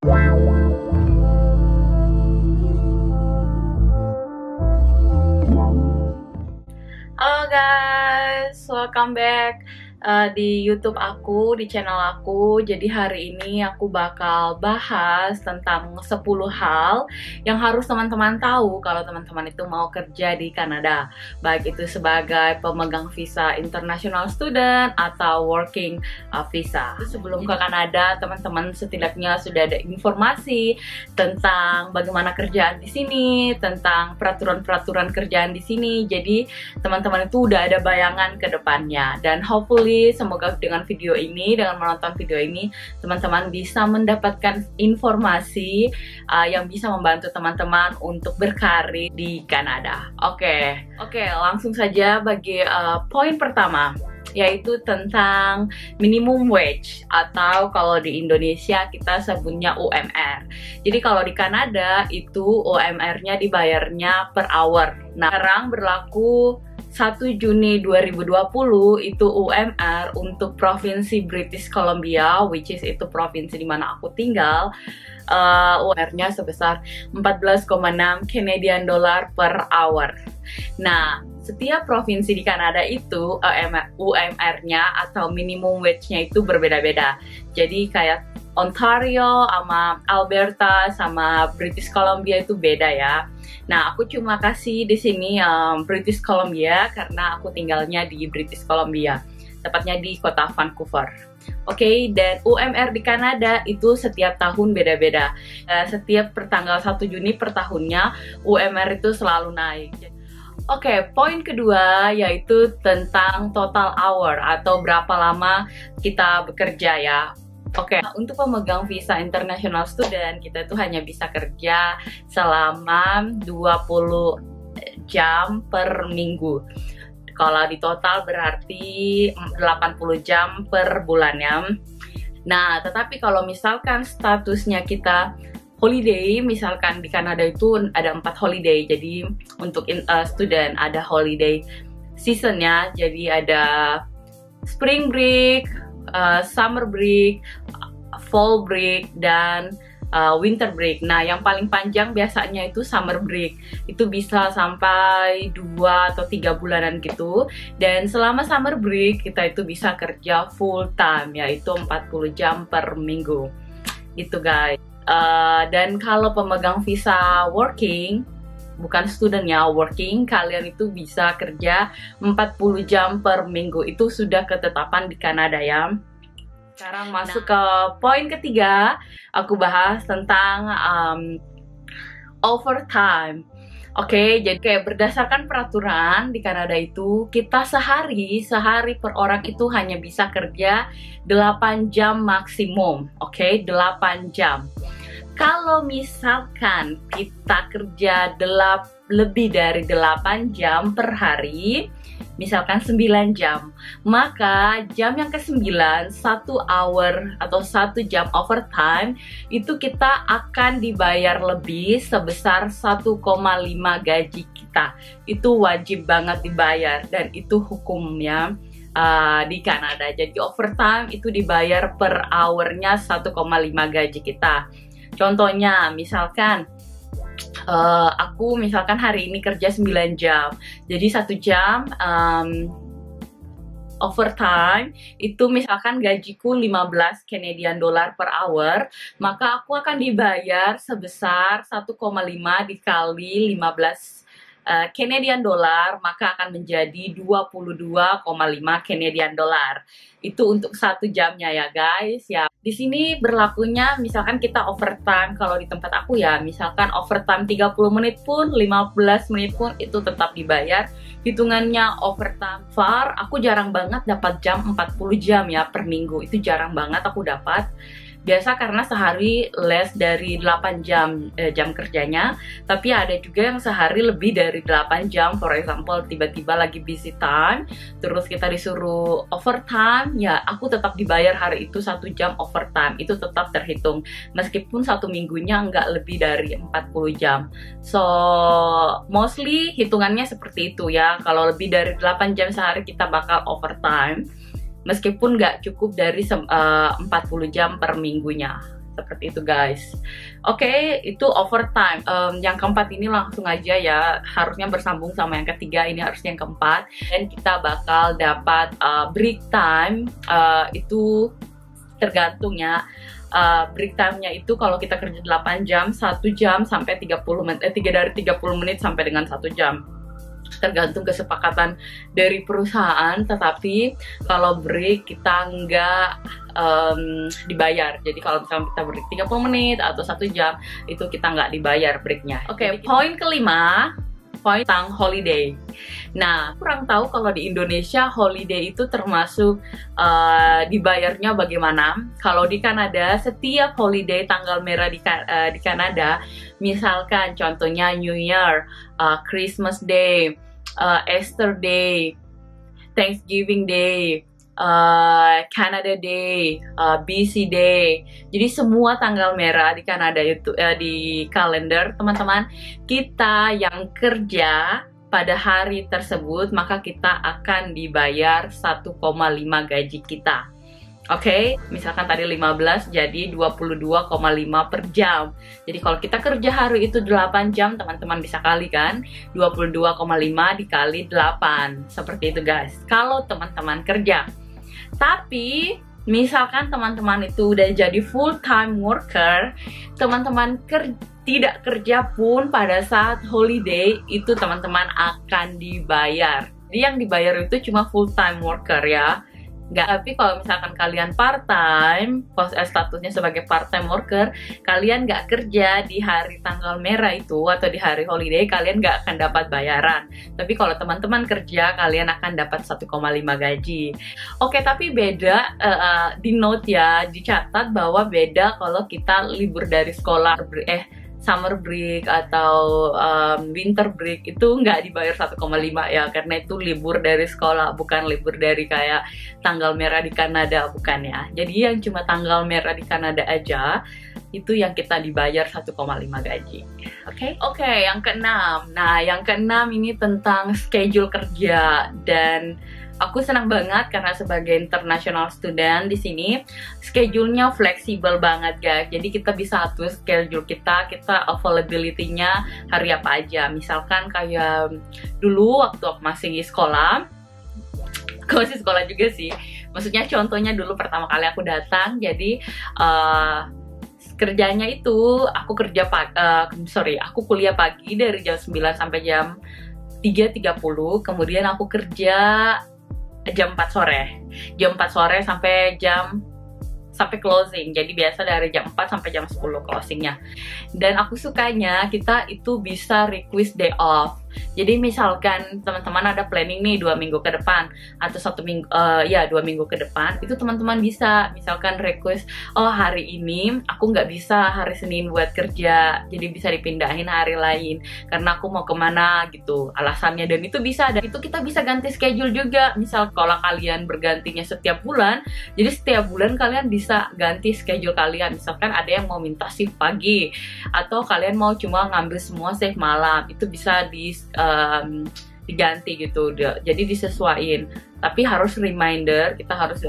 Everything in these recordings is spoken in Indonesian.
Halo guys, welcome back di YouTube aku, di channel aku. Jadi hari ini aku bakal bahas tentang 10 hal yang harus teman-teman tahu kalau teman-teman itu mau kerja di Kanada, baik itu sebagai pemegang visa international student atau working visa. Sebelum ke Kanada, teman-teman setidaknya sudah ada informasi tentang bagaimana kerjaan di sini, tentang peraturan-peraturan kerjaan di sini. Jadi teman-teman itu udah ada bayangan ke depannya, dan hopefully semoga dengan video ini, dengan menonton video ini, teman-teman bisa mendapatkan informasi yang bisa membantu teman-teman untuk berkarir di Kanada. Oke, langsung saja bagi poin pertama, yaitu tentang minimum wage, atau kalau di Indonesia kita sebutnya UMR. Jadi kalau di Kanada itu UMR-nya dibayarnya per hour. Nah, sekarang berlaku 1 Juni 2020 itu UMR untuk Provinsi British Columbia, which is itu provinsi di mana aku tinggal, UMR-nya sebesar 14,6 Canadian dollar per hour. Nah, setiap provinsi di Kanada itu UMR-nya atau minimum wage-nya itu berbeda-beda. Jadi kayak Ontario sama Alberta sama British Columbia itu beda ya. Nah, aku cuma kasih di sini British Columbia karena aku tinggalnya di British Columbia, tepatnya di kota Vancouver. Oke, dan UMR di Kanada itu setiap tahun beda-beda. Setiap pertanggal 1 Juni per tahunnya UMR itu selalu naik. Oke, poin kedua yaitu tentang total hour atau berapa lama kita bekerja ya. Oke, untuk pemegang visa international student, kita tuh hanya bisa kerja selama 20 jam per minggu. Kalau di total berarti 80 jam per bulannya. Nah, tetapi kalau misalkan statusnya kita holiday, misalkan di Kanada itu ada 4 holiday. Jadi untuk student ada holiday seasonnya, jadi ada spring break, summer break, fall break, dan winter break. Nah, yang paling panjang biasanya itu summer break. Itu bisa sampai 2 atau 3 bulanan gitu. Dan selama summer break kita itu bisa kerja full time, yaitu 40 jam per minggu. Gitu guys. Dan kalau pemegang visa working, bukan student ya, working, kalian itu bisa kerja 40 jam per minggu. Itu sudah ketetapan di Kanada ya. Sekarang masuk ke poin ketiga, aku bahas tentang overtime. Oke, jadi kayak berdasarkan peraturan di Kanada itu, kita sehari per orang itu hanya bisa kerja 8 jam maksimum. Oke, 8 jam. Kalau misalkan kita kerja lebih dari 8 jam per hari, misalkan 9 jam, maka jam yang ke-9, 1 hour atau 1 jam overtime, itu kita akan dibayar lebih sebesar 1,5 gaji kita. Itu wajib banget dibayar, dan itu hukumnya di Kanada. Jadi overtime itu dibayar per hournya 1,5 gaji kita. Contohnya, misalkan aku misalkan hari ini kerja 9 jam, jadi 1 jam overtime itu misalkan gajiku 15 Canadian dollar per hour, maka aku akan dibayar sebesar 1,5 dikali 15 Canadian dollar, maka akan menjadi 22,5 Canadian dollar. Itu untuk 1 jamnya ya guys ya. Di sini berlakunya misalkan kita overtime, kalau di tempat aku ya, misalkan overtime 30 menit pun, 15 menit pun itu tetap dibayar. Hitungannya overtime. Far, aku jarang banget dapat jam 40 jam ya per minggu. Itu jarang banget aku dapat. Biasa karena sehari less dari 8 jam jam kerjanya, tapi ada juga yang sehari lebih dari 8 jam. For example, tiba-tiba lagi busy time, terus kita disuruh overtime, ya aku tetap dibayar hari itu 1 jam overtime. Itu tetap terhitung, meskipun 1 minggunya nggak lebih dari 40 jam. So, mostly hitungannya seperti itu ya. Kalau lebih dari 8 jam sehari kita bakal overtime, meskipun nggak cukup dari 40 jam per minggunya. seperti itu guys. Oke, itu overtime. Yang keempat ini langsung aja ya, harusnya bersambung sama yang ketiga, ini harusnya yang keempat. Dan kita bakal dapat break time, itu tergantung ya. Break time-nya itu kalau kita kerja 8 jam, 1 jam sampai 30 menit, 3 dari 30 menit sampai dengan 1 jam. Tergantung kesepakatan dari perusahaan, tetapi kalau break kita nggak dibayar. Jadi kalau misalnya kita break 30 menit atau 1 jam, itu kita nggak dibayar breaknya. Oke, poin kelima, poin tentang holiday. Nah, kurang tahu kalau di Indonesia holiday itu termasuk dibayarnya bagaimana. Kalau di Kanada, setiap holiday tanggal merah di Kanada, misalkan contohnya New Year, Christmas Day, Easter Day, Thanksgiving Day, Canada Day, BC Day. Jadi semua tanggal merah di Kanada itu di kalender teman-teman, kita yang kerja pada hari tersebut maka kita akan dibayar 1,5 gaji kita. Oke, misalkan tadi 15 jadi 22,5 per jam. Jadi kalau kita kerja hari itu 8 jam, teman-teman bisa kali kan, 22,5 dikali 8. Seperti itu guys, kalau teman-teman kerja. Tapi misalkan teman-teman itu udah jadi full time worker, teman-teman tidak kerja pun pada saat holiday, itu teman-teman akan dibayar. Jadi yang dibayar itu cuma full time worker ya. Nggak, tapi kalau misalkan kalian part time, statusnya sebagai part time worker, kalian nggak kerja di hari tanggal merah itu atau di hari holiday, kalian nggak akan dapat bayaran. Tapi kalau teman-teman kerja, kalian akan dapat 1,5 gaji. Oke, tapi beda, di note ya, dicatat bahwa beda kalau kita libur dari sekolah, summer break atau winter break itu nggak dibayar 1,5 ya, karena itu libur dari sekolah, bukan libur dari kayak tanggal merah di Kanada, bukan ya. Jadi yang cuma tanggal merah di Kanada aja itu yang kita dibayar 1,5 gaji. Oke, yang keenam. Nah, yang keenam ini tentang schedule kerja, dan aku senang banget karena sebagai international student di sini, schedule-nya fleksibel banget guys. Jadi kita bisa atur schedule kita availability-nya hari apa aja. Misalkan kayak dulu waktu aku masih sekolah, aku masih sekolah juga sih. Maksudnya contohnya dulu pertama kali aku datang, jadi kerjanya itu aku aku kuliah pagi dari jam 9 sampai jam 3.30, kemudian aku kerja jam 4 sore sampai closing. Jadi biasa dari jam 4 sampai jam 10 closingnya. Dan aku sukanya kita itu bisa request day off. Jadi misalkan teman-teman ada planning nih 2 minggu ke depan atau 1 minggu, 2 minggu ke depan, itu teman-teman bisa misalkan request, oh hari ini aku nggak bisa hari Senin buat kerja, jadi bisa dipindahin hari lain karena aku mau kemana gitu alasannya. Dan itu bisa, dan itu kita bisa ganti schedule juga. Misal kalau kalian bergantinya setiap bulan, jadi setiap bulan kalian bisa ganti schedule kalian. Misalkan ada yang mau minta shift pagi atau kalian mau cuma ngambil semua shift malam, itu bisa diganti gitu, jadi disesuaikan. Tapi harus reminder, kita harus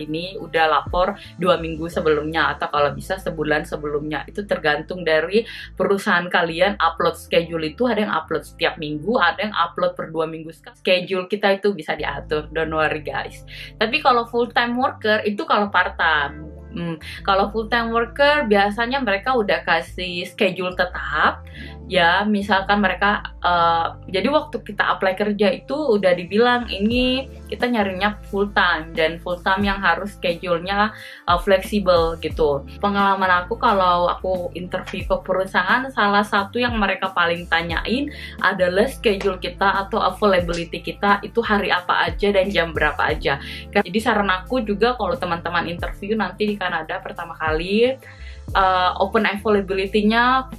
ini udah lapor 2 minggu sebelumnya atau kalau bisa sebulan sebelumnya. Itu tergantung dari perusahaan kalian upload schedule itu, ada yang upload setiap minggu, ada yang upload per 2 minggu. Schedule kita itu bisa diatur, don't worry guys. Tapi kalau full time worker itu kalau part time. Kalau full time worker biasanya mereka udah kasih schedule tetap ya. Misalkan mereka jadi waktu kita apply kerja itu udah dibilang ini kita nyarinya full time, dan full time yang harus schedule-nya fleksibel gitu. Pengalaman aku kalau aku interview ke perusahaan, salah satu yang mereka paling tanyain adalah schedule kita atau availability kita itu hari apa aja dan jam berapa aja. Jadi saran aku juga kalau teman-teman interview nanti di Kanada pertama kali, open availability-nya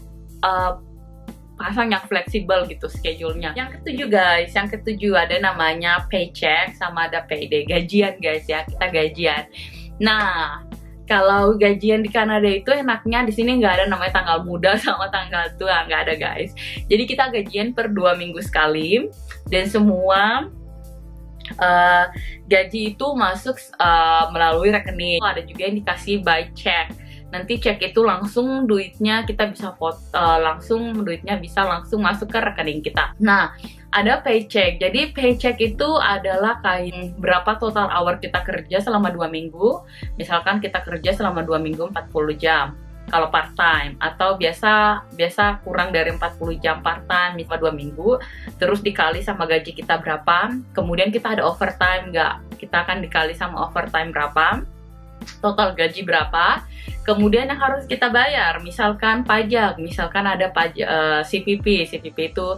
pasang yang fleksibel gitu schedule-nya. Yang ketujuh guys, yang ketujuh ada namanya paycheck sama ada payday, gajian guys ya, kita gajian. Nah, kalau gajian di Kanada itu enaknya di sini nggak ada namanya tanggal muda sama tanggal tua, nggak ada guys. Jadi kita gajian per 2 minggu sekali, dan semua gaji itu masuk melalui rekening. Ada juga yang dikasih by check. nanti cek itu langsung duitnya kita bisa langsung duitnya bisa langsung masuk ke rekening kita. Nah, ada paycheck. Jadi paycheck itu adalah kayak berapa total hour kita kerja selama 2 minggu. Misalkan kita kerja selama 2 minggu 40 jam kalau part time, atau biasa kurang dari 40 jam part time selama 2 minggu, terus dikali sama gaji kita berapa. Kemudian kita ada overtime nggak, kita akan dikali sama overtime berapa, total gaji berapa. Kemudian yang harus kita bayar, misalkan pajak, misalkan ada pajak CPP itu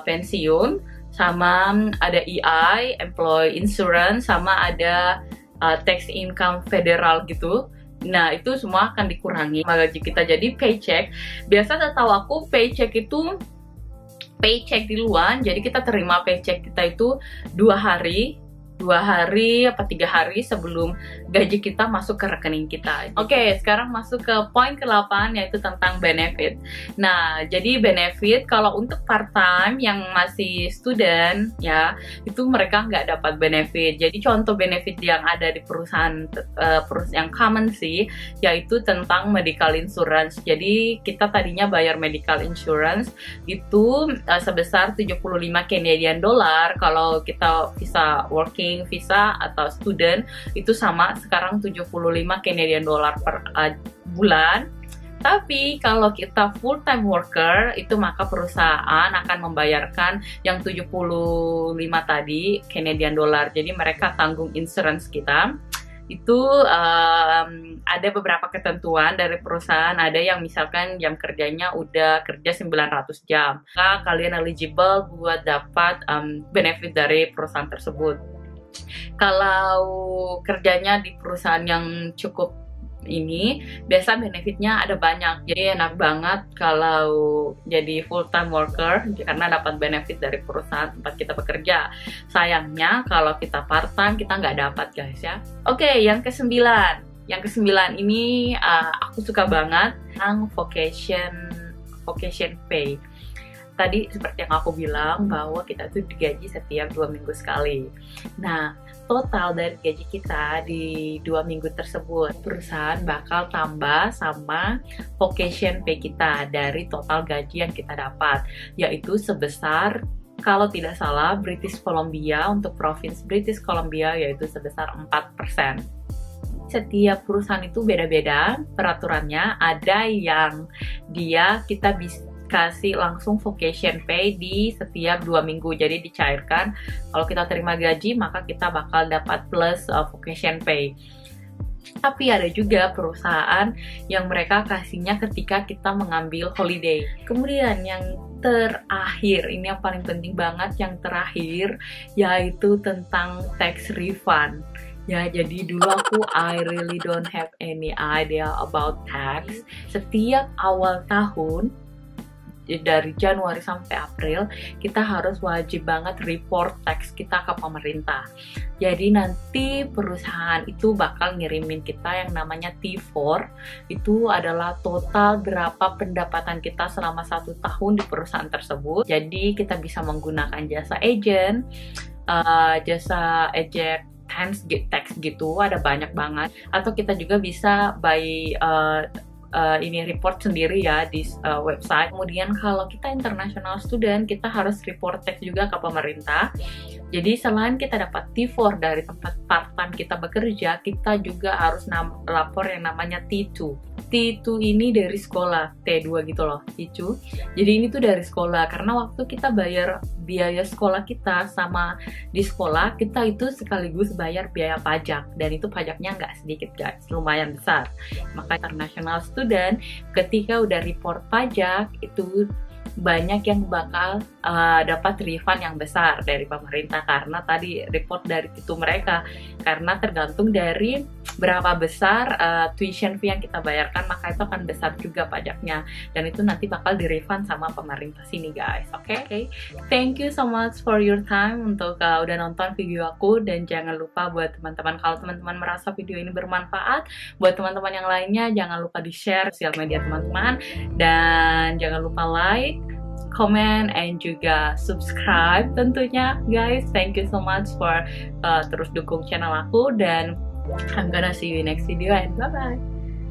pensiun, sama ada EI, employee insurance, sama ada tax income federal gitu. Nah, itu semua akan dikurangi sama gaji kita. Jadi paycheck, biasa setahu aku paycheck itu paycheck di luar, jadi kita terima paycheck kita itu 2 hari apa 3 hari sebelum gaji kita masuk ke rekening kita. Oke, sekarang masuk ke poin ke-8, yaitu tentang benefit. Nah, jadi benefit kalau untuk part time yang masih student ya, itu mereka nggak dapat benefit. Jadi contoh benefit yang ada di perusahaan yang common sih, yaitu tentang medical insurance. Jadi kita tadinya bayar medical insurance itu sebesar 75 Canadian dollar kalau kita visa working, visa atau student, itu sama sekarang 75 Canadian dollar per bulan. Tapi kalau kita full time worker, itu maka perusahaan akan membayarkan yang 75 tadi Canadian dollar. Jadi mereka tanggung insurance kita. Itu ada beberapa ketentuan dari perusahaan. Ada yang misalkan jam kerjanya udah kerja 900 jam, maka kalian eligible buat dapat benefit dari perusahaan tersebut. Kalau kerjanya di perusahaan yang cukup ini, biasa benefitnya ada banyak. Jadi enak banget kalau jadi full time worker karena dapat benefit dari perusahaan tempat kita bekerja. Sayangnya kalau kita part time kita nggak dapat, guys ya. Oke, yang ke-9. Yang ke-9 ini aku suka banget tentang vocation pay. Tadi seperti yang aku bilang bahwa kita tuh digaji setiap 2 minggu sekali. Nah, total dari gaji kita di 2 minggu tersebut, perusahaan bakal tambah sama vocation pay kita dari total gaji yang kita dapat, yaitu sebesar, kalau tidak salah, British Columbia, untuk provinsi British Columbia yaitu sebesar 4%. Setiap perusahaan itu beda-beda peraturannya. Ada yang kita bisa kasih langsung vocation pay di setiap 2 minggu, jadi dicairkan. Kalau kita terima gaji, maka kita bakal dapat plus vocation pay. Tapi ada juga perusahaan yang mereka kasihnya ketika kita mengambil holiday. Kemudian yang terakhir, ini yang paling penting banget, yang terakhir yaitu tentang tax refund. Ya, jadi dulu I really don't have any idea about tax. Setiap awal tahun, dari Januari sampai April, kita harus wajib banget report tax kita ke pemerintah. Jadi nanti perusahaan itu bakal ngirimin kita yang namanya T4. Itu adalah total berapa pendapatan kita selama 1 tahun di perusahaan tersebut. Jadi kita bisa menggunakan jasa agent, jasa eject tax gitu, ada banyak banget. Atau kita juga bisa buy ini report sendiri ya di website. Kemudian kalau kita international student, kita harus report tax juga ke pemerintah. Jadi selain kita dapat T4 dari tempat part-time kita bekerja, kita juga harus lapor yang namanya T2. T2 ini dari sekolah, T2 gitu loh, T2. Jadi ini tuh dari sekolah, karena waktu kita bayar biaya sekolah kita sama di sekolah, kita itu sekaligus bayar biaya pajak. Dan itu pajaknya nggak sedikit guys, lumayan besar. Maka international student ketika udah report pajak, itu banyak yang bakal dapat refund yang besar dari pemerintah, karena tadi report dari itu mereka, karena tergantung dari berapa besar tuition fee yang kita bayarkan, maka itu akan besar juga pajaknya, dan itu nanti bakal di refund sama pemerintah sini guys. Oke? Thank you so much for your time untuk udah nonton video aku, dan jangan lupa buat teman-teman, kalau teman-teman merasa video ini bermanfaat buat teman-teman yang lainnya, jangan lupa di share sosial media teman-teman, dan jangan lupa like, comment, and juga subscribe tentunya guys. Thank you so much for terus dukung channel aku, dan I'm gonna see you in next video, and bye bye.